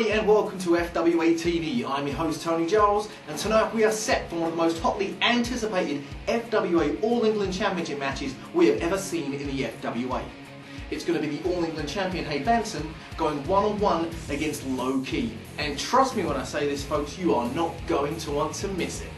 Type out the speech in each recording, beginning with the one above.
everybody and welcome to FWA TV. I'm your host Tony Giles, and tonight we are set for one of the most hotly anticipated FWA All England Championship matches we have ever seen in the FWA. It's going to be the All England champion Hade Vansen going one-on-one against Low Key. And trust me when I say this, folks, you are not going to want to miss it.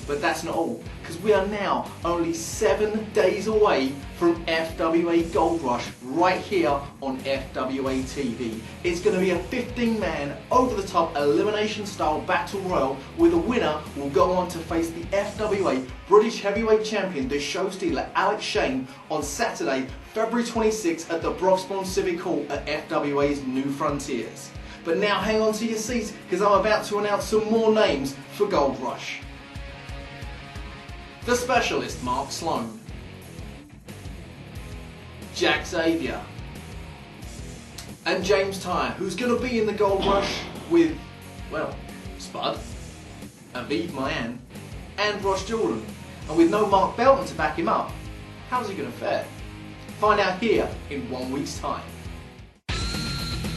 But that's not all, because we are now only 7 days away from FWA Gold Rush right here on FWA TV. It's going to be a 15-man, over-the-top elimination-style battle royal where the winner will go on to face the FWA British Heavyweight Champion, the show stealer Alex Shane, on Saturday, February 26th at the Broxbourne Civic Hall at FWA's New Frontiers. But now hang on to your seats, because I'm about to announce some more names for Gold Rush. The Specialist Mark Sloan, Jack Xavier, and James Tighe, who's going to be in the Gold Rush with, well, Spud, Aviv Mayan, and Ross Jordan. And with no Mark Belton to back him up, how's he going to fare? Find out here in 1 week's time.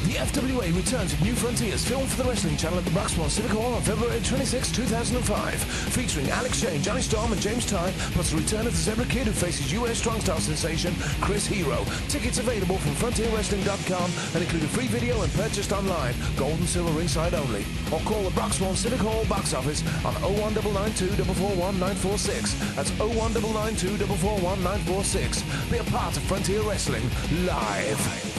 The FWA returns with New Frontiers, filmed for the Wrestling Channel at the Broxbourne Civic Hall on February 26, 2005. Featuring Alex Shane, Jonny Storm and James Tighe, plus the return of the Zebra Kid who faces US Strong Style sensation Chris Hero. Tickets available from FrontierWrestling.com and include a free video and purchased online. Gold and silver ringside only. Or call the Broxbourne Civic Hall box office on 01992 441 946. That's 01992 441 946. Be a part of Frontier Wrestling live.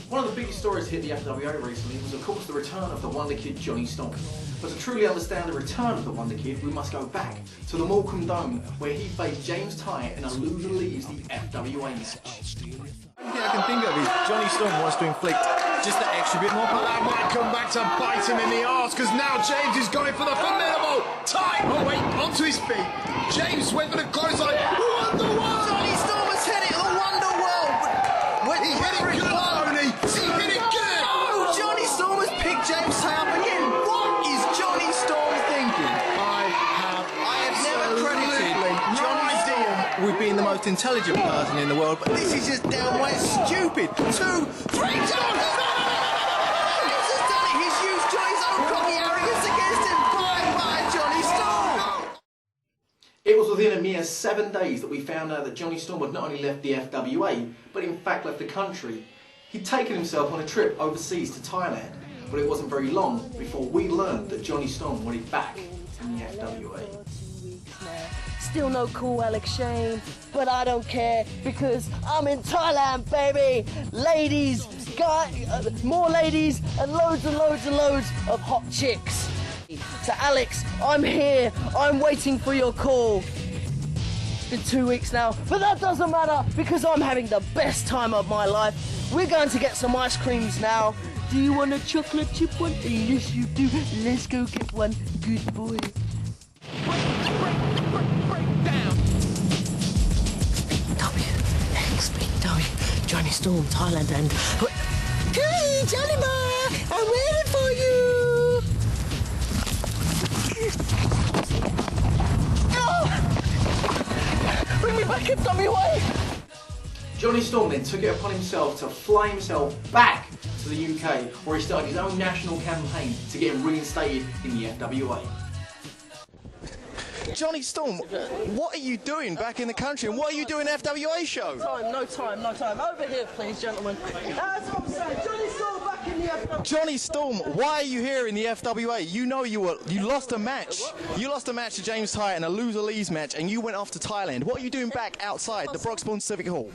One of the biggest stories to hit the FWA recently was of course the return of the Wonderkid Jonny Storm. But to truly understand the return of the Wonderkid, we must go back to the Morecambe Dome where he faced James Tighe in a Loser Leaves the FWA Match. The only thing I can think of is Jonny Storm wants to inflict just that extra bit more, but that might come back to bite him in the arse, because now James is going for the formidable Tighe. Oh wait, onto his feet. James went for the clothesline. Wonder World! Jonny Storm has hit it, the Wonder World! But he hit it good, Tony! He hit it good! Oh, Jonny Storm has picked James Tighe up again. What is Jonny Storm thinking? I have never credited Jonny Storm with being the most intelligent person in the world, but this is just downright stupid. 2, 3, Jonny! He's just done it. He's used Johnny's own cocky arrogance against him. Bye, Jonny Storm! It was within a mere 7 days that we found out that Jonny Storm had not only left the FWA, but in fact left the country. He'd taken himself on a trip overseas to Thailand, but it wasn't very long before we learned that Jonny Storm wanted back in the FWA. Still no cool Alex Shane, but I don't care because I'm in Thailand, baby! Ladies, guys, more ladies and loads and loads and loads of hot chicks. So Alex, I'm here, I'm waiting for your call. It's been 2 weeks now, but that doesn't matter because I'm having the best time of my life. We're going to get some ice creams now. Do you want a chocolate chip one? Yes, you do. Let's go get one. Good boy. WXBW, Jonny Storm, Thailand, and... Hey, Johnny boy! I'm waiting for you! Oh! Bring me back, FWA! Jonny Storm then took it upon himself to fly himself back to the UK, where he started his own national campaign to get him reinstated in the FWA. Jonny Storm, what are you doing back in the country, and what are you doing FWA show? No time. Over here, please, gentlemen. That's what I'm saying. Jonny Storm back in the FWA. Jonny Storm, why are you here in the FWA? You know you lost a match. You lost a match to James Tighe in a Loser Leaves match, and you went off to Thailand. What are you doing back outside the Broxbourne Civic Hall?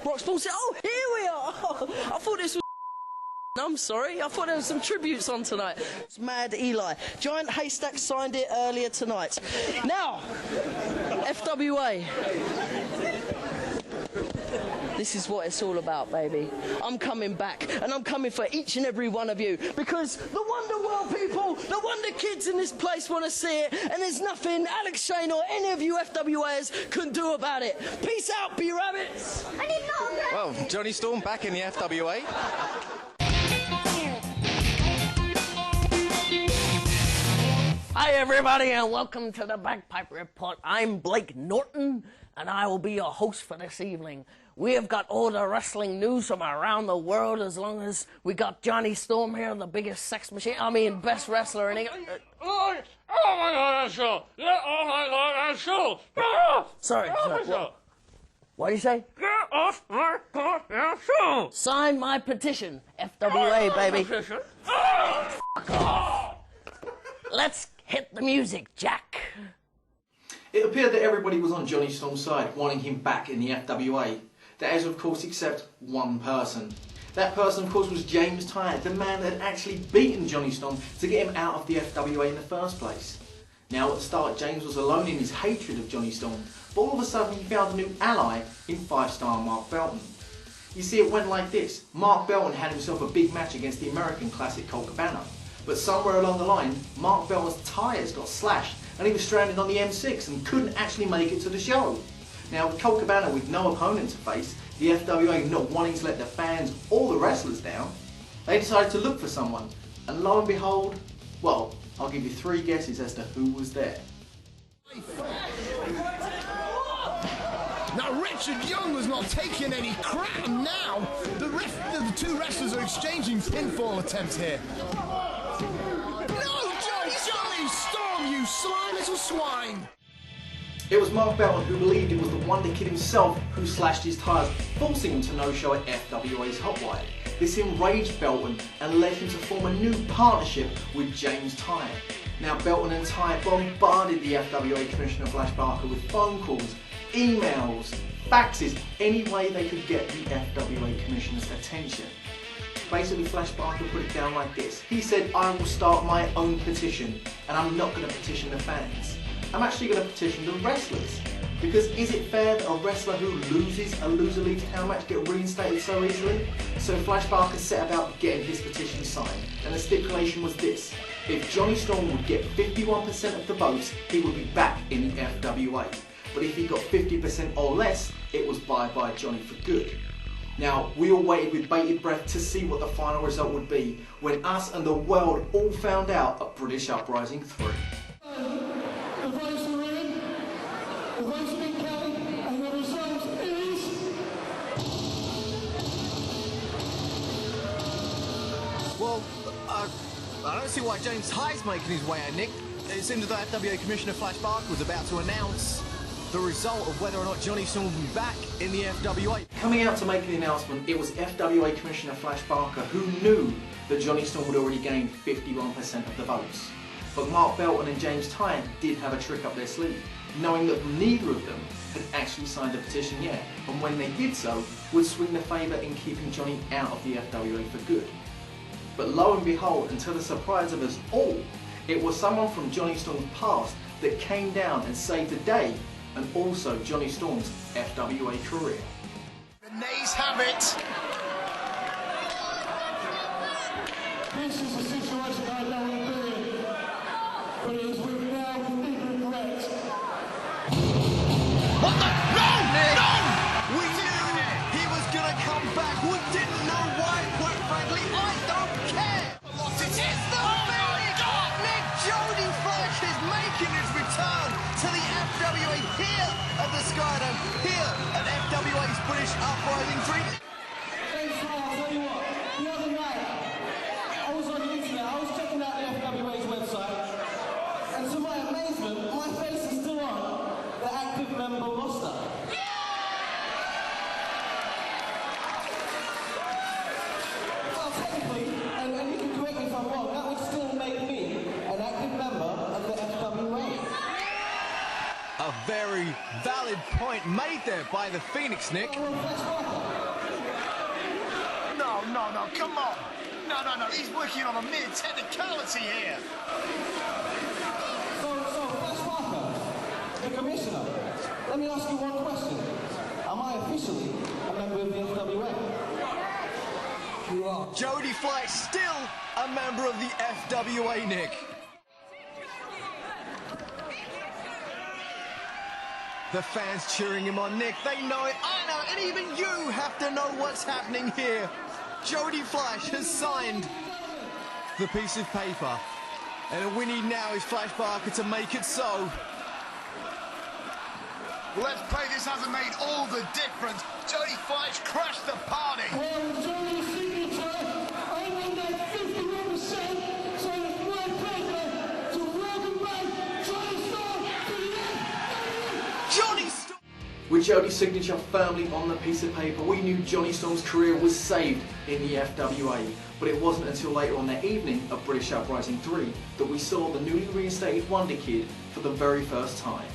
Broxbourne. Oh, here we are. I thought this was. I'm sorry, I thought there was some tributes on tonight. It's Mad Eli. Giant Haystack signed it earlier tonight. Now, FWA. This is what it's all about, baby. I'm coming back, and I'm coming for each and every one of you, because the Wonder World people, the Wonder Kids in this place want to see it, and there's nothing Alex Shane or any of you FWAs can do about it. Peace out, B-Rabbits! Well, Jonny Storm back in the FWA. Hi everybody and welcome to the Bagpipe Report. I'm Blake Norton and I will be your host for this evening. We have got all the wrestling news from around the world, as long as we got Jonny Storm here, the biggest sex machine, best wrestler in England. Oh my God, that's true. Yeah, oh my God, that's true. Sorry. What do you say? Get off my God, that's true. Sign my petition, FWA, baby. Fuck off. Let's hit the music, Jack. It appeared that everybody was on Jonny Storm's side, wanting him back in the FWA. That is, of course, except one person. That person, of course, was James Tighe, the man that had actually beaten Jonny Storm to get him out of the FWA in the first place. Now, at the start, James was alone in his hatred of Jonny Storm, but all of a sudden he found a new ally in 5-star Mark Belton. You see, it went like this. Mark Belton had himself a big match against the American classic Colt Cabana, but somewhere along the line, Mark Belton's tyres got slashed and he was stranded on the M6 and couldn't actually make it to the show. Now, with Colt Cabana with no opponent to face, the FWA not wanting to let the fans or the wrestlers down, they decided to look for someone, and lo and behold, well, I'll give you 3 guesses as to who was there. Now Richard Young was not taking any crap. Now the two wrestlers are exchanging pinfall attempts here. No, Jonny Storm, you sly little swine! It was Mark Belton who believed it was the Wonderkid himself who slashed his tyres, forcing him to no-show at FWA's Hotwire. This enraged Belton and led him to form a new partnership with James Tighe. Now Belton and Tighe bombarded the FWA Commissioner Flash Barker with phone calls, emails, faxes, any way they could get the FWA Commissioner's attention. Basically, Flash Barker put it down like this. He said, I will start my own petition, and I'm not going to petition the fans. I'm actually going to petition the wrestlers. Because is it fair that a wrestler who loses a Loser Leaves FWA match get reinstated so easily? So Flash Barker set about getting his petition signed, and the stipulation was this. If Jonny Storm would get 51% of the votes, he would be back in the FWA. But if he got 50% or less, it was bye-bye Jonny for good. Now, we all waited with bated breath to see what the final result would be, when us and the world all found out at British Uprising 3. Well, I don't see why James Tighe's making his way out, Nick. It seemed as though FWA Commissioner Flash Barker was about to announce the result of whether or not Jonny Storm will be back in the FWA. Coming out to make the announcement, it was FWA Commissioner Flash Barker who knew that Jonny Storm would already gained 51% of the votes. But Mark Belton and James Tighe did have a trick up their sleeve, knowing that neither of them had actually signed the petition yet, and when they did so, would swing the favour in keeping Jonny out of the FWA for good. But lo and behold, and to the surprise of us all, it was someone from Jonny Storm's past that came down and saved the day, and also Jonny Storm's FWA career. The nays have it. This is a situation I don't want to be in, but it is with now with deep regret. What the? No! No! We knew he was gonna come back. We didn't know why. Quite frankly, I don't care. It's the very Nick Jody Fleisch is making his return to the FWA here at the Skydome, here at FWA's British Uprising 3. Thanks, I'll tell you what, the other night, I was on the internet, I was checking out the FWA's website, and to my amazement, my face is still on the active member roster. Well, technically, and you can correct me if I'm wrong, that would still make me an active member of the FWA. A very valid point made there by the Phoenix, Nick. No, come on. No, he's working on a mere technicality here. So, Flash Barker, the Commissioner, let me ask you one question. Am I officially a member of the FWA? You are. Jody Fleisch still a member of the FWA, Nick. The fans cheering him on, Nick. They know it. I know, and even you have to know what's happening here. Jody Fleisch has signed the piece of paper, and all we need now is Flash Barker to make it so. Well, let's play this hasn't made all the difference. Jody Fleisch crashed the party. Well, Johnny's signature, I won that 51%, so it's my pleasure to welcome back Jonny Storm to the FWA. Jonny Storm! With Jody's signature firmly on the piece of paper, we knew Jonny Storm's career was saved in the FWA. But it wasn't until later on that evening of British Uprising 3 that we saw the newly reinstated Wonderkid for the very first time.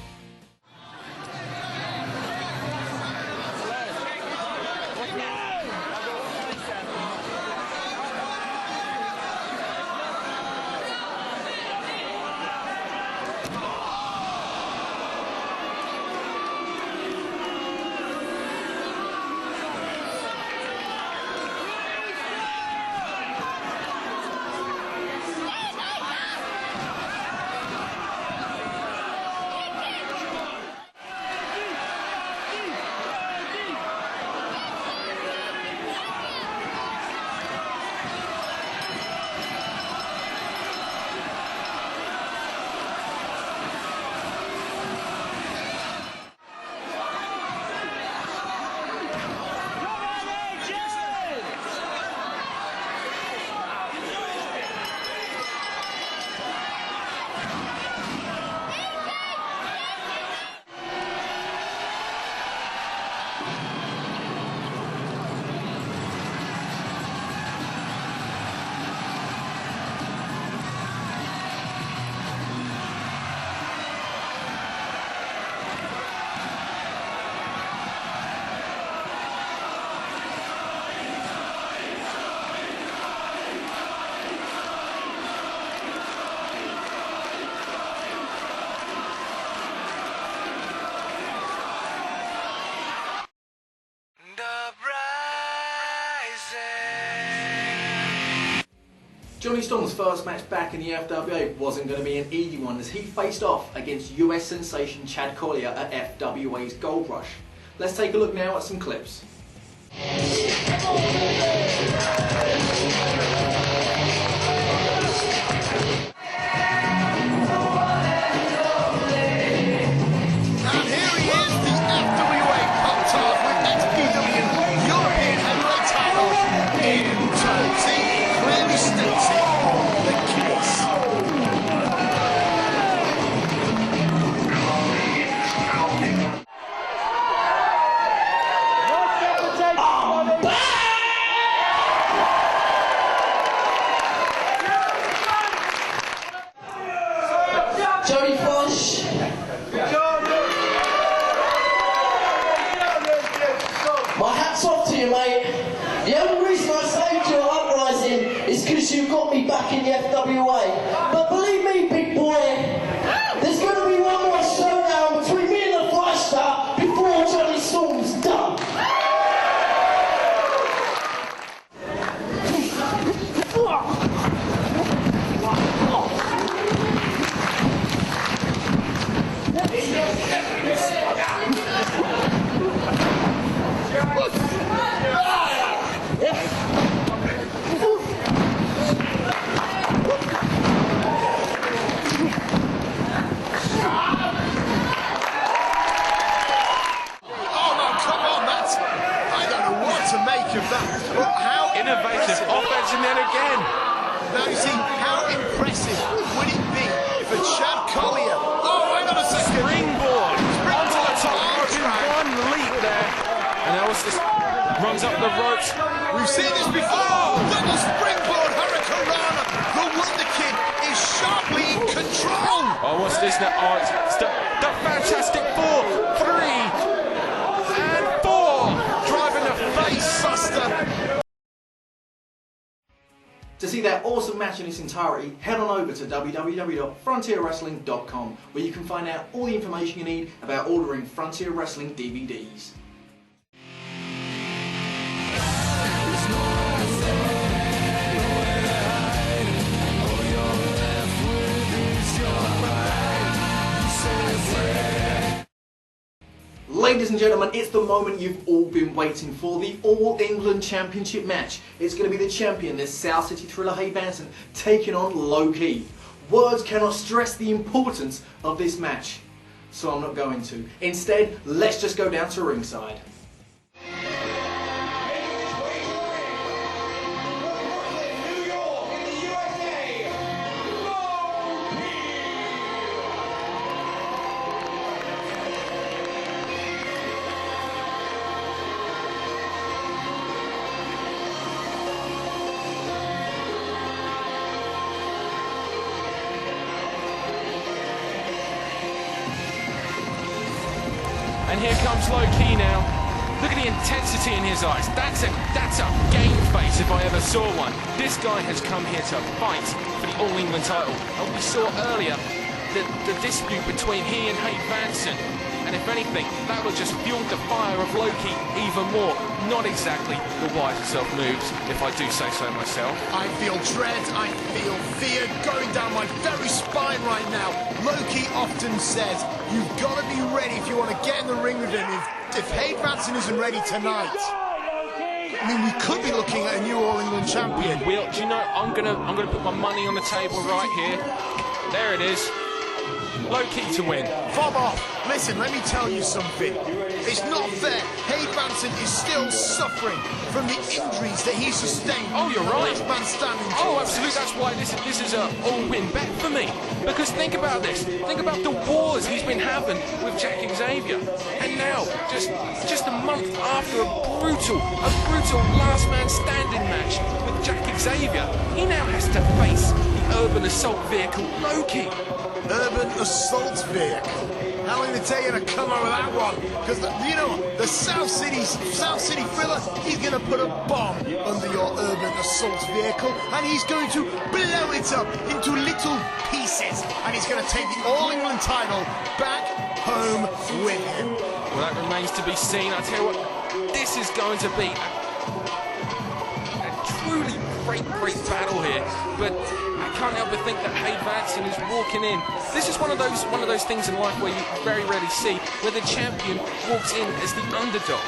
Jonny Storm's first match back in the FWA wasn't going to be an easy one as he faced off against US sensation Chad Collier at FWA's Gold Rush. Let's take a look now at some clips. Jody Fleisch. My hat's off to you, mate. The only reason I saved your uprising is because you got me back in the FWA. But believe me, big boy, there's going to be one more showdown between me and the Fleisch star before Jonny Storm's done. Innovative offense, and then again. Now you see, how impressive would it be if a Chad Collier, hang on a second, springboard onto the top, one leap there, and now this runs up the ropes. We've seen this before. Double springboard hurricanrana. The Wonderkid is sharply in control. Oh, what's this now? Oh, it's the Fantastic Four, 3 and 4, driving the face buster. To see that awesome match in its entirety, head on over to www.frontierwrestling.com where you can find out all the information you need about ordering Frontier Wrestling DVDs. Ladies and gentlemen, it's the moment you've all been waiting for, the All England Championship match. It's going to be the champion, this South City Thriller Hade Vansen, taking on Low Key. Words cannot stress the importance of this match. so I'm not going to. Instead, let's just go down to ringside. And here comes Low-Key now. Look at the intensity in his eyes. That's a game face if I ever saw one. This guy has come here to fight for the All England title. And we saw earlier the dispute between he and Hade Vansen. And if anything, that would just fuel the fire of Low-Key even more. Not exactly the wisest of moves, if I do say so myself. I feel dread, I feel fear going down my very spine right now. Low-Key often says, you've got to be ready if you want to get in the ring with him. If Hade Vansen isn't ready tonight, I mean, we could be looking at a new All England champion. We will. Do you know, I'm gonna put my money on the table right here. There it is. Low-Key to win. Fob off. Listen, let me tell you something. It's not fair. Hade Vansen is still suffering from the injuries that he sustained. Oh, you're right. Last man standing. Oh, absolutely. That's why this is a all-win bet for me. Because think about this. Think about the wars he's been having with Jack Xavier. And now, just a month after a brutal last man standing match with Jack Xavier, he now has to face the urban assault vehicle Low-Key. Urban assault vehicle. How long did it take you to come up with that one? Because you know the South City thriller, he's going to put a bomb under your urban assault vehicle, and he's going to blow it up into little pieces, and he's going to take the All England title back home with him. Well, that remains to be seen. I tell you what, this is going to be a truly great battle here, but I can't help but think that Hade Vansen is walking in. This is one of those things in life where you very rarely see where the champion walks in as the underdog.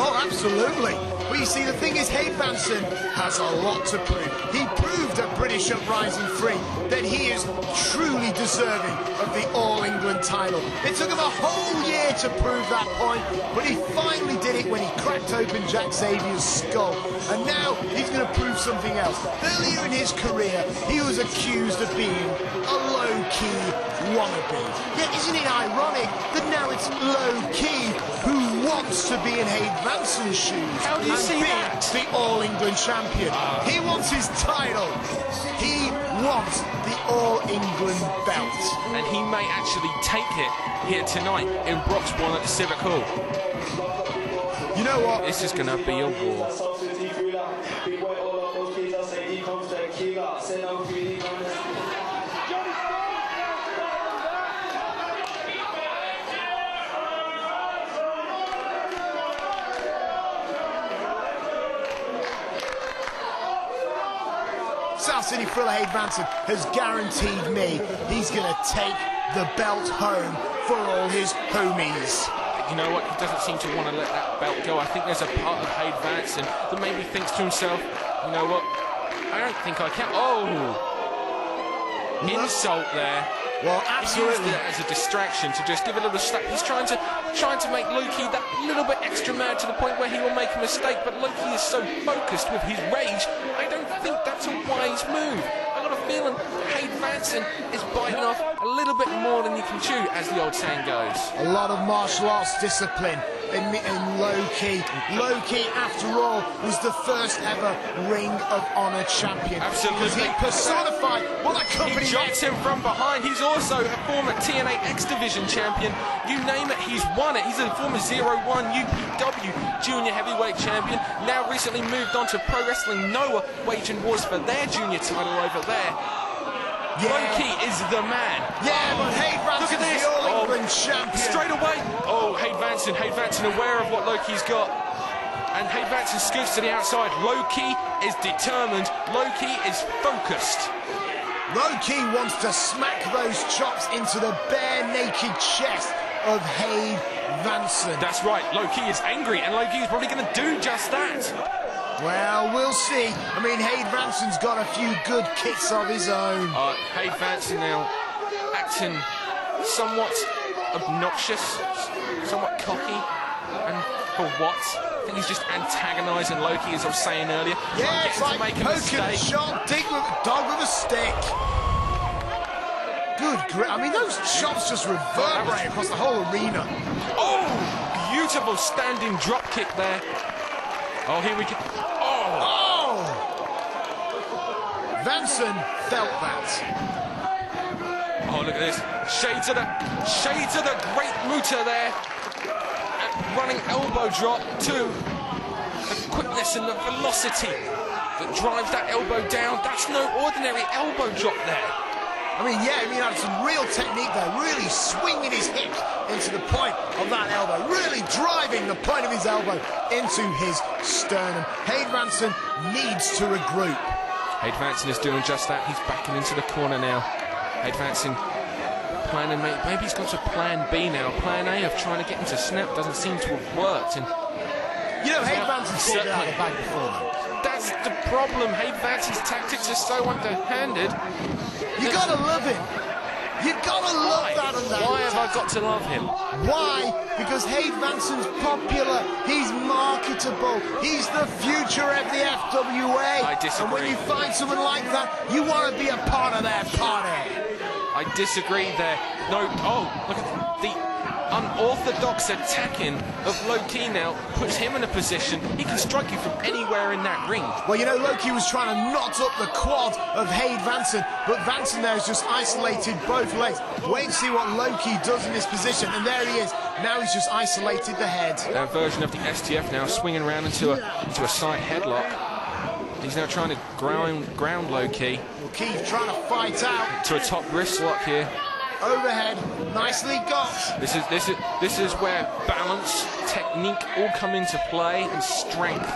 Oh, absolutely. Well, you see, the thing is, Hade Vansen has a lot to prove. He proved at British Uprising 3 that he is truly deserving of the All England title. It took him a whole year to prove that point, but he finally did it when he cracked open Jack Xavier's skull. And now he's going to prove something else. Earlier in his career, he was accused of being a low-key wannabe. Yet isn't it ironic that now it's Low-Key who wants to be in Hade Vansen's shoes? How do you see that? The All England champion. He wants his title. He wants the All England belt. And he may actually take it here tonight in Broxbourne at the Civic Hall. You know what? This is going to be a war. South City thriller Hade Vansen has guaranteed me he's going to take the belt home for all his homies. You know what? He doesn't seem to want to let that belt go. I think there's a part of Hade Vansen that maybe thinks to himself, you know what? I don't think I can. Oh! Insult there. Well, He used absolutely. it as a distraction to just give a little slap. He's trying to make Low-Key that little bit extra mad to the point where he will make a mistake. But Low-Key is so focused with his rage, I don't think that's a wise move. I got a feeling Hade Vansen is biting off a little bit more than you can chew, as the old saying goes. A lot of martial arts discipline in Low-Key. Low-Key, after all, was the first ever Ring of Honor champion. Absolutely. Because he personified what that company He drops him from behind. He's also a former TNA X Division champion. You name it, he's won it. He's a former 0-1 UPW Junior Heavyweight champion. Now recently moved on to Pro Wrestling Noah, waging wars for their junior title over there. Yeah. Low-Key is the man. Yeah, but Hade Look at Vansen's this. the All England Oh, champion. straight away. Oh, Hade Vansen aware of what Low-Key's got. And Hade Vansen scoots to the outside. Low-Key is determined. Low-Key is focused. Low-Key wants to smack those chops into the bare naked chest of Hade Vansen. That's right. Low-Key is angry, and Low-Key is probably going to do just that. Well, we'll see. I mean, Hade Vansen's got a few good kicks of his own. Hade Vansen now acting somewhat obnoxious, somewhat cocky, and for what? I think he's just antagonising Loki, as I was saying earlier. Yeah, it's like poking a shot, dig with a dog with a stick. Good grip. I mean, those shots just reverberate across the whole arena. Oh, beautiful standing drop kick there. Oh, here we go. Oh! Vansen felt that. Oh, look at this. Shades of the great Muta there. Running elbow drop to the quickness and the velocity that drives that elbow down. That's no ordinary elbow drop there. I mean, yeah, he had some real technique there, really swinging his hip into the point of that elbow, really driving the point of his elbow into his sternum. Hade Vansen needs to regroup. Hade Vansen is doing just that. He's backing into the corner now. Hade Vansen planning, maybe he's got to plan B now. Plan A of trying to get him to snap doesn't seem to have worked. And you know, Hade Vansen's pulled it out of the bag before, though. That's the problem. Hade Vansen's tactics are so underhanded. You gotta love him. You gotta love that and that. Why have I got to love him? Why? Because Hade Vansen's popular. He's marketable. He's the future of the FWA. I disagree. And when you find someone like that, you want to be a part of their party. I disagree there. No. Oh, look at the unorthodox attacking of Loki now puts him in a position he can strike you from anywhere in that ring. Well, you know, Loki was trying to knot up the quad of Hade Vansen, but Vansen there has just isolated both legs. Wait and see what Loki does in this position, and there he is. Now he's just isolated the head. Their version of the STF now swinging around into a side headlock. He's now trying to ground Loki. Loki trying to fight out. To a top wrist lock here. Overhead, nicely got. This is where balance, technique all come into play, and strength.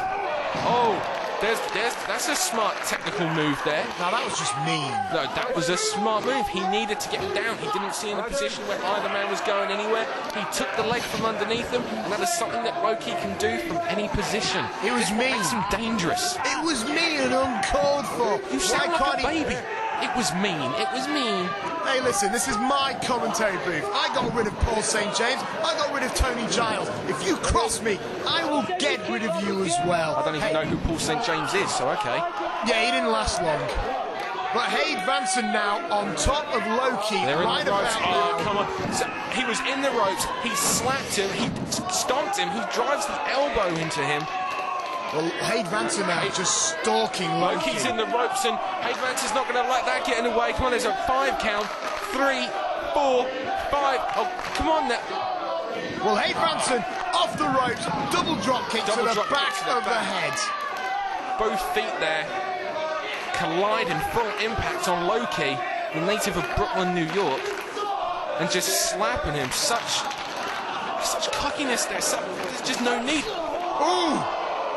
Oh, that's a smart technical move there. No, that was just mean. No, that was a smart move. He needed to get down. He didn't see in a position where either man was going anywhere. He took the leg from underneath him, and that is something that Loki can do from any position. It was mean. Makes him dangerous. It was mean and uncalled for. You sound like a baby. It was mean. It was mean. Hey, listen, this is my commentary booth. I got rid of Paul St. James. I got rid of Tony Giles. If you cross me, I will get rid of you as well. I don't even know who Paul St. James is, so okay. Yeah, he didn't last long. But Hade Vansen now on top of Loki. They're right in the ropes. about Oh, come on. So he was in the ropes. He slapped him. He stomped him. He drives the elbow into him. Well, Hade Vansen now just stalking Loki. Loki's in the ropes, and Hade Vansen's not going to let that get in the way. Come on, there's a 5 count. 3, 4, 5. Oh, come on now. Well, Hade Vansen off the ropes. Double drop kick to the back of the head. Both feet there colliding, full impact on Loki, the native of Brooklyn, New York, and just slapping him. Such cockiness there. There's just no need. Ooh!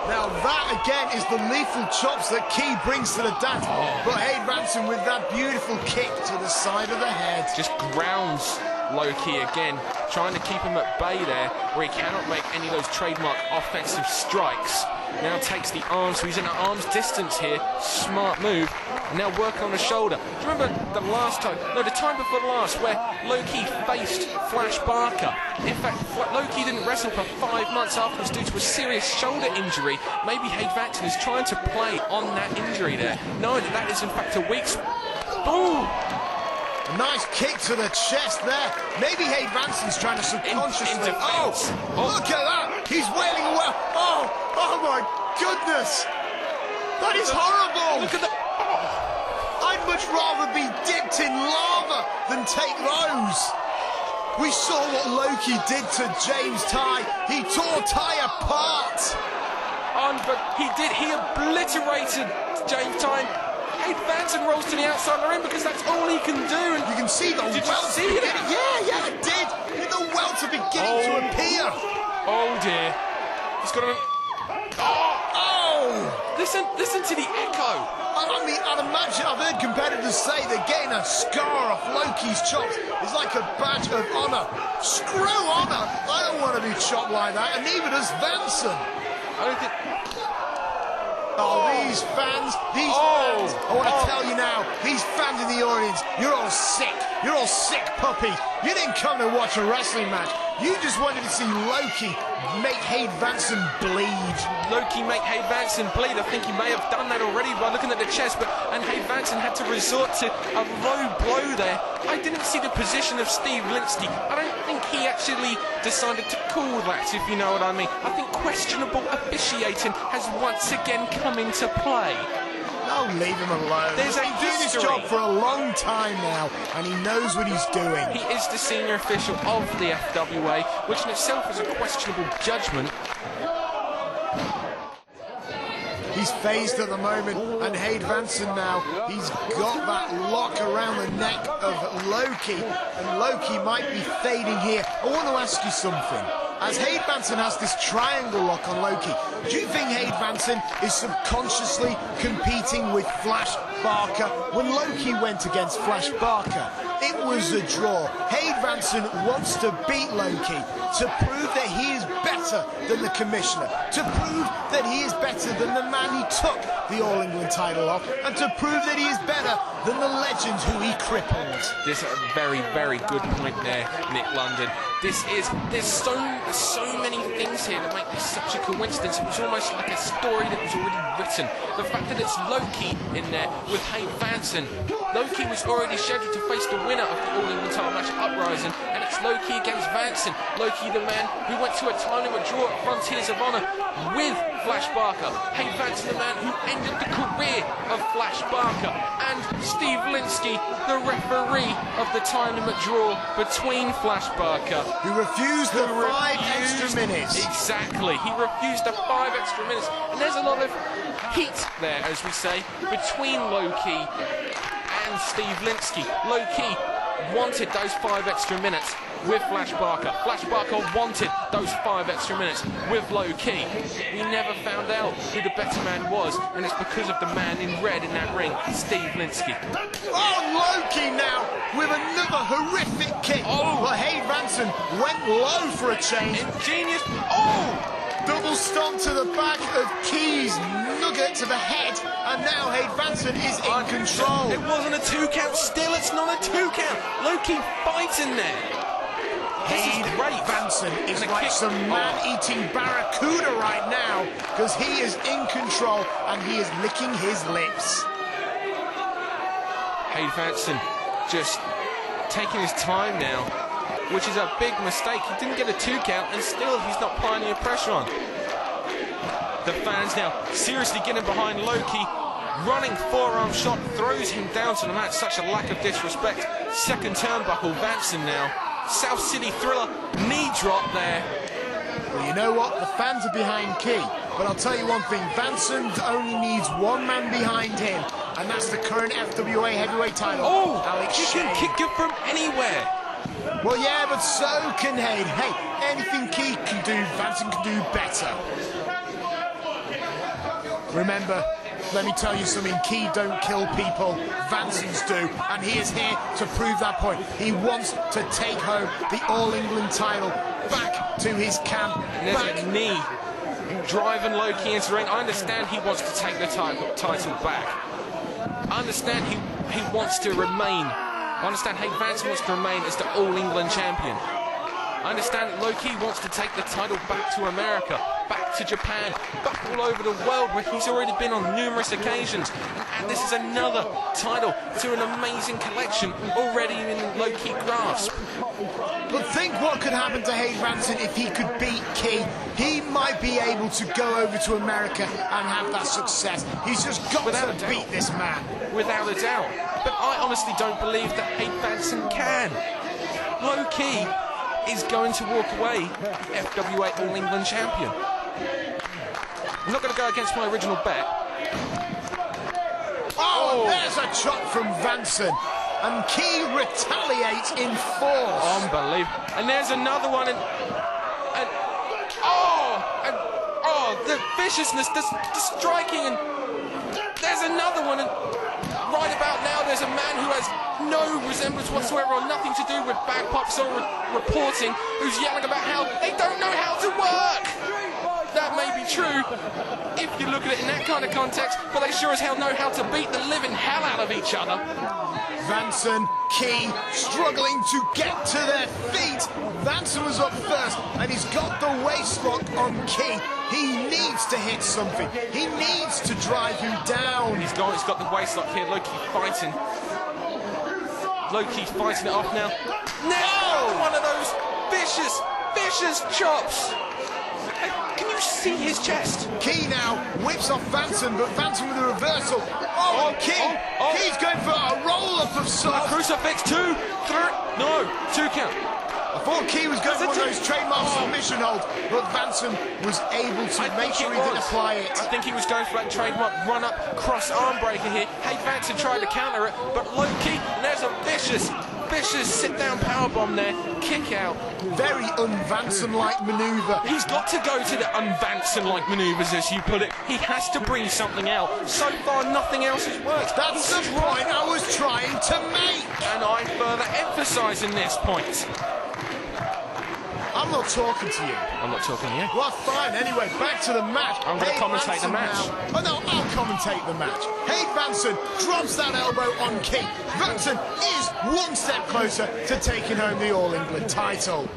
Now that again is the lethal chops that Key brings to the dance. But Hade Vansen with that beautiful kick to the side of the head. Just grounds Loki again, trying to keep him at bay there, where he cannot make any of those trademark offensive strikes. Now takes the arm, so he's in an arm's distance here. Smart move. And now working on the shoulder. Do you remember the last time? No, the time before last, where Loki faced Flash Barker. In fact, Loki didn't wrestle for 5 months afterwards due to a serious shoulder injury. Maybe Hade Vansen is trying to play on that injury there, knowing that is in fact a week's. Boom! A nice kick to the chest there. Maybe Hade Vansen's trying to subconsciously. Look at that! He's wailing well. Oh my goodness! That is horrible! Look at the. I'd much rather be dipped in lava than take those. We saw what Loki did to James Tighe. He tore Tighe apart. But he did. He obliterated James Tighe. Hade Vansen rolls to the outside of the ring because that's all he can do. And you can see the did welts. You see it? Yeah, it did. The welts are beginning to appear. Oh dear. He's got a. Listen to the echo. I mean, I'd imagine, I've heard competitors say that getting a scar off Loki's chops is like a badge of honour. Screw honour! I don't want to be chopped like that, and neither does Vansen. I don't think. These fans, I want to tell you now, these fans in the audience, you're all sick. You're all sick puppy. You didn't come to watch a wrestling match. You just wanted to see Loki make Hade Vansen bleed. Loki make Hade Vansen bleed. I think he may have done that already by looking at the chest, and Hade Vansen had to resort to a low blow there. I didn't see the position of Steve Linsky. I don't think he actually decided to call that, if you know what I mean. I think questionable officiating has once again come into play. No, leave him alone. He's been doing this job for a long time now, and he knows what he's doing. He is the senior official of the FWA, which in itself is a questionable judgment. He's phased at the moment, and Hade Vansen now, he's got that lock around the neck of Loki, and Loki might be fading here. I want to ask you something. As Hade Vansen has this triangle lock on Loki, do you think Hade Vansen is subconsciously competing with Flash Barker? When Loki went against Flash Barker, it was a draw. Hade Vansen wants to beat Loki to prove that he is better than the commissioner, to prove that he is better than the man he took the All England title off, and to prove that he is better than the legend who he crippled. This is a very, very good point there, Nick London. There's so many things here that make this such a coincidence. It was almost like a story that was already written. The fact that it's Loki in there with Hade Vansen. Loki was already scheduled to face the winner of the All England title match at Uprising, and it's Loki against Vansen. Loki, the man who went to a time limit draw at Frontiers of Honor with Flash Barker. Hade Vansen, the man who ended the career of Flash Barker. And Steve Linsky, the referee of the time limit draw between Flash Barker. Who refused the 5 extra minutes. Exactly, he refused the 5 extra minutes. And there's a lot of heat there, as we say, between Loki and Steve Linsky. Loki wanted those 5 extra minutes with Flash Barker. Flash Barker wanted those 5 extra minutes with Loki. We never found out who the better man was, and it's because of the man in red in that ring, Steve Linsky. Oh, Loki now with another horrific kick. Oh, but Hade Vansen went low for a change. Ingenious. Oh! Double stomp to the back of Key's nugget to the head, and now Hade Vansen is in control. It wasn't a 2 count, still it's not a 2 count. Loki fighting there. Hade Vansen is like some man-eating barracuda right now, because he is in control and he is licking his lips. Hade Vansen just taking his time now, which is a big mistake. He didn't get a 2 count, and still he's not applying any pressure on. The fans now seriously getting behind Loki. Running forearm shot throws him down to the mat. Such a lack of disrespect. Second turnbuckle, Vansen now. South City Thriller, knee drop there. Well, you know what? The fans are behind Key. But I'll tell you one thing, Vansen only needs one man behind him, and that's the current FWA heavyweight title, Alex he Shane. can kick you from anywhere. Well, yeah, but so can Hade. Hey, anything Key can do, Vansen can do better. Remember, let me tell you something, Key don't kill people, Vansen's do, and he is here to prove that point. He wants to take home the All England title back to his camp. And there's a knee driving Loki into the ring. I understand he wants to take the title back. I understand he wants to remain. I understand Hade Vansen wants to remain as the All England champion. I understand that Loki wants to take the title back to America, back to Japan, back all over the world where he's already been on numerous occasions. And this is another title to an amazing collection already in Loki grasp. But think what could happen to Hade Vansen if he could beat Key. He might be able to go over to America and have that success. He's just got to beat this man. Without a doubt. But I honestly don't believe that Hade Vansen can. Loki is going to walk away FWA All England champion. I'm not going to go against my original bet. Oh, there's a chop from Vansen. And Key retaliates in force. Unbelievable. And there's another one. And the viciousness, the striking. And there's another one. And right about now, there's a man who has no resemblance whatsoever or nothing to do with bagpipes or reporting, who's yelling about how they don't know how to work. The that may be true if you look at it in that kind of context, but they sure as hell know how to beat the living hell out of each other. Vansen, Key, struggling to get to their feet. Vansen was up first, and he's got the waistlock on Key. He needs to hit something. He needs to drive him down. He's got the waistlock here. Low-key fighting. Low-key fighting it off now. No! One of those vicious chops. Can you see his chest? Key now whips off Vansen, but Vansen with a reversal. Oh, Key! Key's going for a roll-up of sorts. Crucifix, 2, 3, no, 2 count. I thought Key was going for one of those trademark submission holds, but Vansen was able to make sure he didn't apply it. I think he was going for that trademark run-up cross arm breaker here. Hade Vansen tried to counter it, but low-key, and there's a vicious sit-down powerbomb there, kick out. Very un-Vansen-like manoeuvre. He's got to go to the un-Vansen-like manoeuvres, as you put it. He has to bring something out. So far, nothing else has worked. That's the point I was trying to make. And I'm further emphasising this point. I'm not talking to you. I'm not talking to you. Well, fine. Anyway, back to the match. I'm going to commentate the match. Now. Oh, no, I'll commentate the match. Hade Vansen drops that elbow on Key. Vansen is one step closer to taking home the All England title.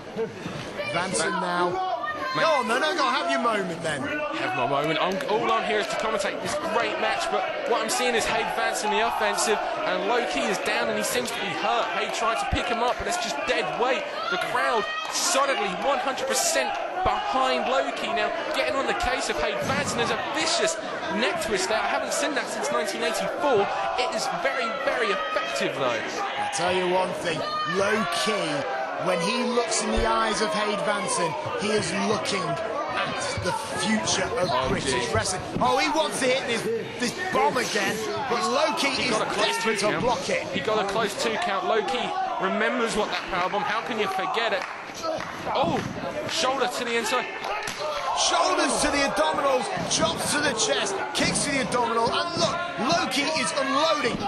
Vansen now. Go on, no, go have your moment then. Have my moment. All I'm here is to commentate this great match, but what I'm seeing is Hade Vansen the offensive, and low-key is down and he seems to be hurt. Hade tried to pick him up, but it's just dead weight. The crowd solidly 100% behind low-key now, getting on the case of Hade Vansen. There's a vicious neck twist there. I haven't seen that since 1984. It is very, very effective though. I'll tell you one thing, low-key, when he looks in the eyes of Hade Vansen, he is looking at the future of British wrestling. Oh, he wants to hit this bomb again, but low-key is desperate to block it. He got a close 2 count. Low-key remembers what that powerbomb, how can you forget it? Oh, shoulder to the inside. Shoulders to the abdominals, chops to the chest, kicks to the abdominal, and look, low-key is unloading.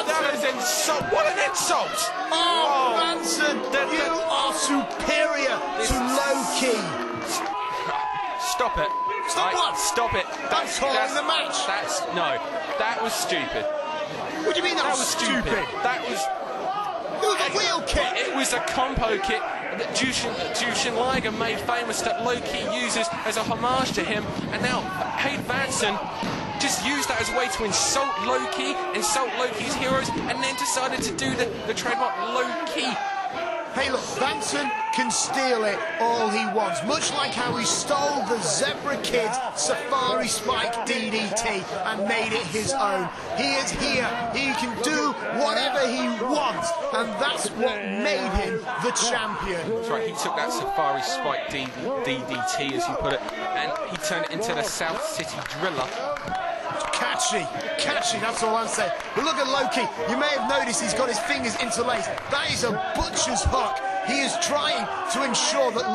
That is insult. What an insult! Oh, Vansen, you are superior to low-key. Stop it. Stop what? Stop it. That's calling the match. No, that was stupid. What do you mean that was stupid? That was... It was a wheel kick. It was a compo kick that Jushin Liger made famous that low-key uses as a homage to him, and now Hade Vansen just used that as a way to insult low-key's heroes, and then decided to do the trademark low-key. Hey look, Vansen can steal it all he wants, much like how he stole the Zebra Kid's Safari Spike DDT and made it his own. He is here, he can do whatever he wants, and that's what made him the champion. That's right, he took that Safari Spike DDT, as you put it, and he turned it into the South City Driller. Catchy, that's all I'm saying. But look at low-key, you may have noticed he's got his fingers interlaced. That is a butcher's hook. He is trying to ensure that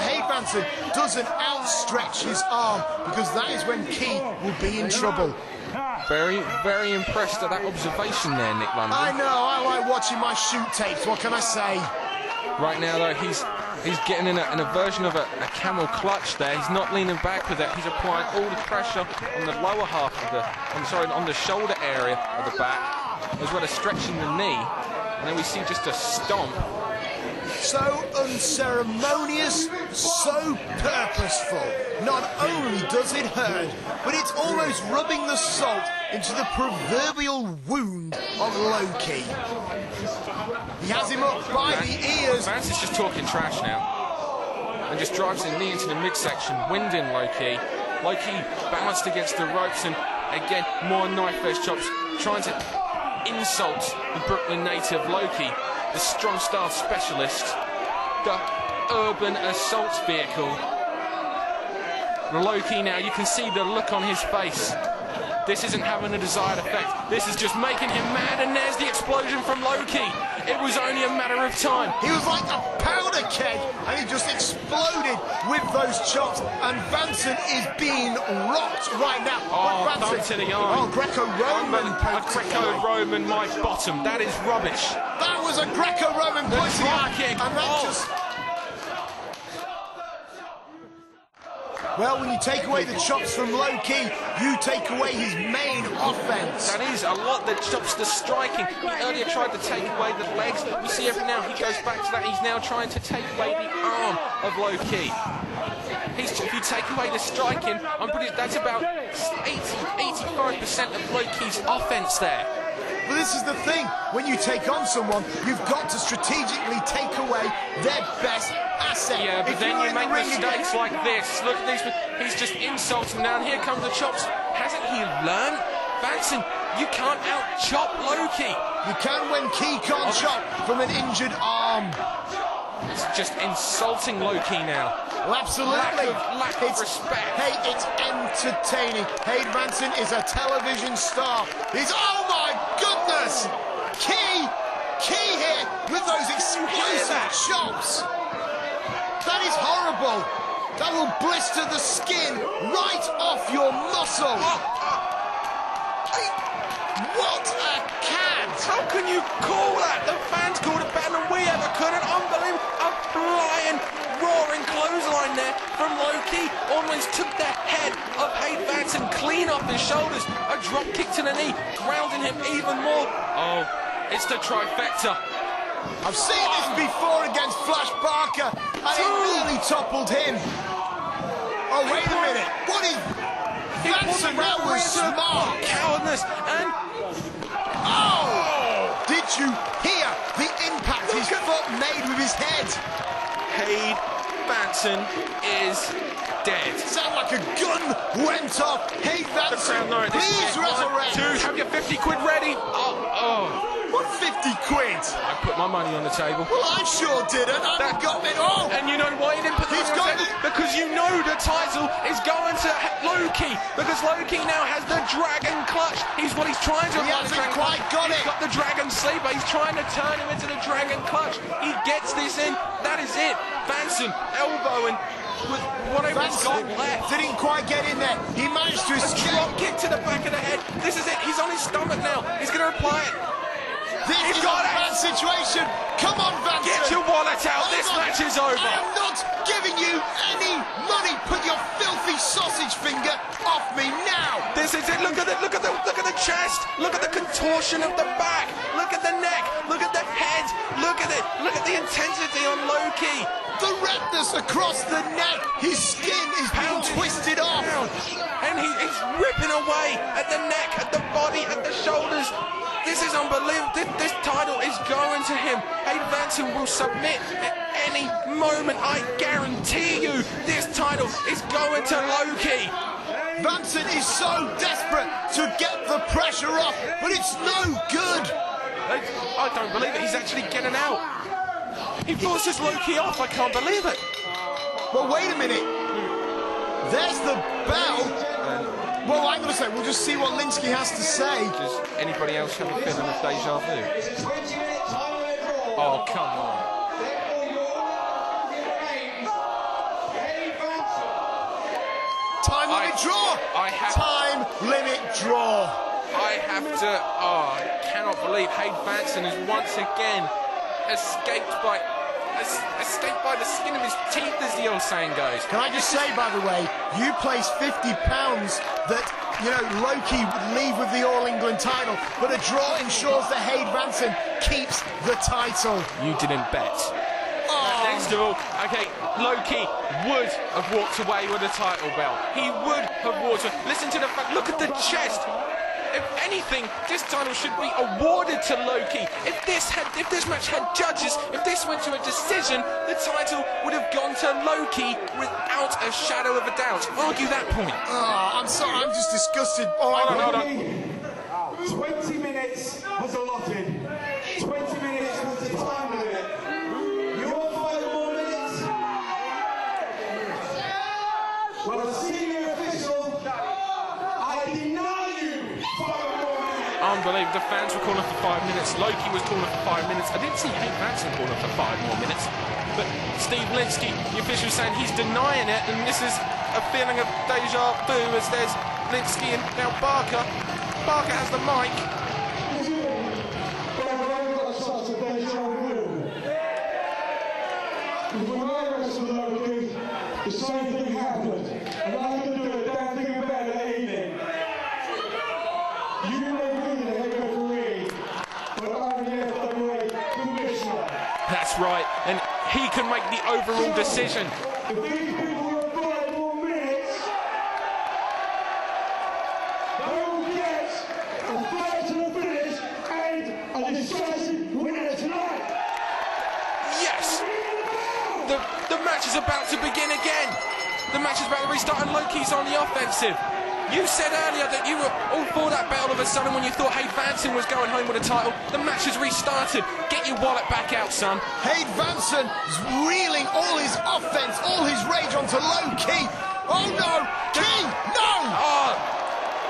Hade Vansen doesn't outstretch his arm, because that is when Key will be in trouble. Very, very impressed at that observation there, Nick London. I know, I like watching my shoot tapes, what can I say? Right now, though, he's getting in a version of a camel clutch there. He's not leaning back with it. He's applying all the pressure on the lower half of on the shoulder area of the back, as well as stretching the knee. And then we see just a stomp. So unceremonious, so purposeful. Not only does it hurt, but it's almost rubbing the salt into the proverbial wound of low-key. He has him up by the ears. Vance is just talking trash now, and just drives his knee into the midsection, winding low-key. Low-key balanced against the ropes, and again, more knife-edge chops, trying to insult the Brooklyn native low-key, the strong style specialist, the urban assault vehicle. Low-key now, you can see the look on his face. This isn't having a desired effect. This is just making him mad, and there's the explosion from low-key. It was only a matter of time. He was like a powder keg, and he just exploded with those chops, and Vansen is being rocked right now. Oh, thumb to the arm. Oh, Greco-Roman. A Greco-Roman my bottom. That is rubbish. That was a Greco-Roman point to the eye, kick. and that just... Well, when you take away the chops from Low-Ki, you take away his main offense. That is a lot that stops the striking. He earlier tried to take away the legs. We see every now he goes back to that. He's now trying to take away the arm of Low-Ki. If you take away the striking, that's about 80-85% of Low-Ki's offense there. But this is the thing, when you take on someone, you've got to strategically take away their best asset. Yeah, but then you make mistakes like this. Look at these, he's just insulting now, and here come the chops. Hasn't he learned? Vansen, you can't out-chop Low-Ki. You can when Ki can't chop from an injured arm. It's just insulting Low-Ki now. Well, absolutely. Lack of respect. Hey, it's entertaining. Hade Vansen is a television star. Oh my goodness! Ki here with those explosive chops. That is horrible. That will blister the skin right off your muscle. What a cat! How can you call that? The fans called it better than we ever could. An unbelievable, a flying, roaring clothesline there from Low-Ki. Almost took the head of Hade Vansen clean off his shoulders. A drop kick to the knee, grounding him even more. Oh, it's the trifecta. I've seen this before against Flash Barker, and it nearly toppled him. Oh, wait a minute. What is... Vansen, that was smart. Cowardness, and... Oh! Did you hear the impact his foot made with his head? Hade Vansen is dead. Sound like a gun went off. Hade Vansen, please resurrect. 2, have your 50 quid ready. Oh. What 50 quid? I put my money on the table. Well, I sure didn't. I got it all. And you know why you didn't put the money on the table? Because you know the title is going to Low-Ki. Because Low-Ki now has the Dragon Clutch. He's trying to... He hasn't quite got it. He's got the Dragon Sleeper. He's trying to turn him into the Dragon Clutch. He gets this in. That is it. Vansen elbowing with whatever he's got left. Didn't quite get in there. He managed to escape. A drop kick to the back of the head. This is it. He's on his stomach now. He's going to apply it. This is a bad situation. Come on, Vansen. Get your wallet out. This match is over. I'm not giving you any money. Put your filthy sausage finger off me now. This is it. Look at it. Look at the chest. Look at the contortion of the back. Look at the neck. Look at the head. Look at it. Look at the intensity on Low-Ki. The redness across the neck. His skin is being twisted off. And he's ripping away at the neck, at the body, at the shoulders. This is unbelievable. This title is going to him. Hade Vansen will submit at any moment. I guarantee you this title is going to Low-Ki. Vansen is so desperate to get the pressure off, but it's no good. I don't believe it. He's actually getting out. He forces Low-Ki off. I can't believe it. Well, wait a minute. There's the bell. Well, I'm going to say, we'll just see what Linsky has to say. Does anybody else have a feeling of deja vu? Oh, come on. Time limit draw. Time limit draw. I have to... Oh, I cannot believe Hade Vansen is once again escaped by the skin of his teeth, as the old saying goes. Can I just say, by the way, you placed £50 that, you know, Low-Ki would leave with the All England title, but a draw ensures that Hade Vansen keeps the title. You didn't bet. Oh. Next of all, okay, Low-Ki would have walked away with a title belt. He would have walked away. Listen to the fact, look at the chest. If anything, this title should be awarded to Low-Ki. If this match had judges, if this went to a decision, the title would have gone to Low-Ki without a shadow of a doubt. Argue that point. Oh, I'm sorry, I'm just disgusted. Hold on. 20 minutes was allotted. 20 minutes was the time limit. You want 5 more minutes? Well, the senior official, I deny you 5 more minutes. Unbelievable. The fans were calling for 5 minutes. Low-Ki was calling for 5 minutes. I didn't see Hade Vansen calling for 5 more minutes. But Steve Linsky, the official, saying he's denying it, and this is a feeling of deja vu as there's Linsky and now Barker. Barker has the mic. When I wrestled Low-Ki, the same thing happened. And I can do a damn thing about that evening. You may be the head referee, but I'm the FWA commissioner. That's right, and he can make the overall decision. If these people are 5 more minutes, they will get a fight to the finish and a decisive winner tonight. Yes! The match is about to begin again. The match is about to restart and Loki's on the offensive. You said earlier that you were all for that bet all of a sudden when you thought Hade Vansen was going home with a title. The match has restarted. Get your wallet back out, son. Hade Vansen is reeling all his offense, all his rage onto Loki. Oh no! Key! No! Oh,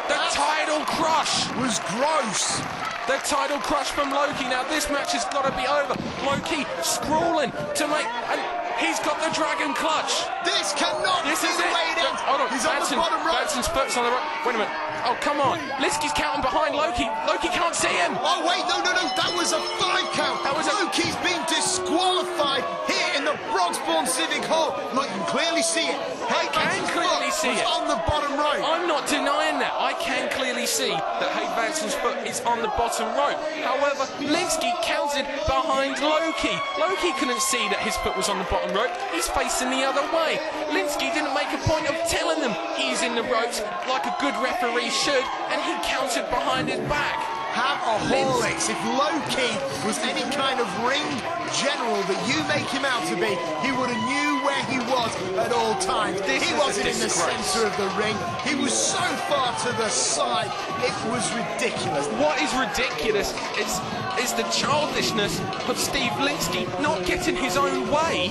the title crush Was gross. The title crush from Loki. Now this match has got to be over. Loki scrawling to make, and he's got the dragon clutch. This cannot This be is the it. way it ends. Hold on, He's on the bottom right. Vansen's foot's on the right. Wait a minute. Oh, come on. Linsky's counting behind Loki. Loki can't see him. Oh wait, no. That was a 5 count. That was Loki's been disqualified here in the Broxbourne Civic Hall. Look, you can clearly see it. I can clearly see it. On the bottom right. I'm not denying that. I can clearly see that Hade Vansen's foot is on the bottom rope. However, Linsky counted behind Loki. Loki couldn't see that his foot was on the bottom rope. He's facing the other way. Linsky didn't make a point of telling them he's in the ropes like a good referee should, and he counted behind his back. Have a Horlicks. If Loki was any kind of ring general that you make him out to be, he would have knew where he was at all times. He wasn't in the centre of the ring. He was so far to the side. It was ridiculous. What is ridiculous is the childishness of Steve Linsky not getting his own way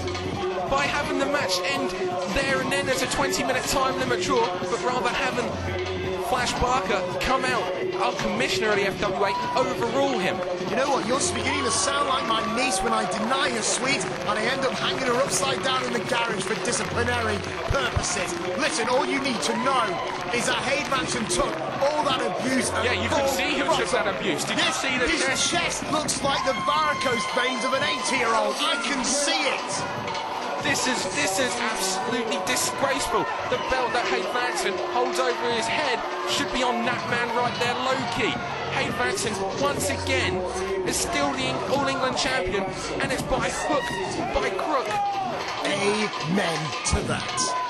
by having the match end there and then as a 20-minute time limit draw, but rather having Flash Barker come out, our commissioner of the FWA, overrule him. You know what? You're beginning to sound like my niece when I deny her sweets and I end up hanging her upside down in the garage for disciplinary purposes. Listen, all you need to know is that Hade Vansen took all that abuse. Yeah, you could see who took that abuse. Did you see the His chest looks like the varicose veins of an 80-year-old. I can see it. This is absolutely disgraceful. The belt that Hade Vansen holds over his head should be on that man right there, Loki. Hade Vansen, once again, is still the All England champion, and it's by hook, by crook. Amen to that.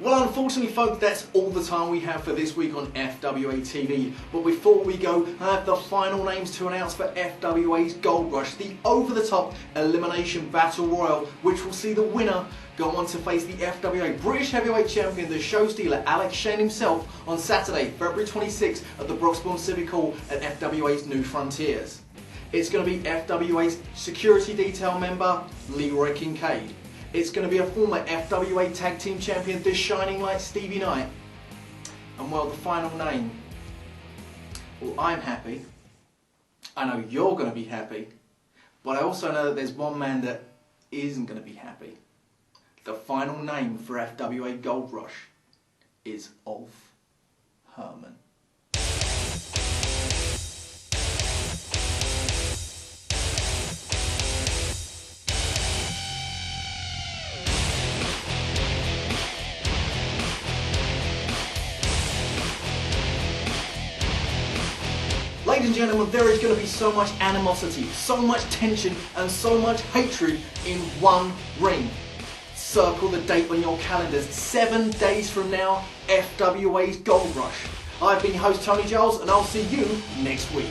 Well, unfortunately, folks, that's all the time we have for this week on FWA TV. But before we go, I have the final names to announce for FWA's Gold Rush, the over-the-top elimination battle royal, which will see the winner go on to face the FWA British Heavyweight Champion, the show stealer Alex Shane himself, on Saturday, February 26th at the Broxbourne Civic Hall at FWA's New Frontiers. It's going to be FWA's security detail member, Leroy Kincaid. It's going to be a former FWA Tag Team Champion, The Shining Light, Stevie Knight. And well, the final name, well, I'm happy. I know you're going to be happy. But I also know that there's one man that isn't going to be happy. The final name for FWA Gold Rush is Ulf Herman. Ladies and gentlemen, there is going to be so much animosity, so much tension and so much hatred in one ring. Circle the date on your calendars. 7 days from now, FWA's Gold Rush. I've been your host Tony Giles, and I'll see you next week.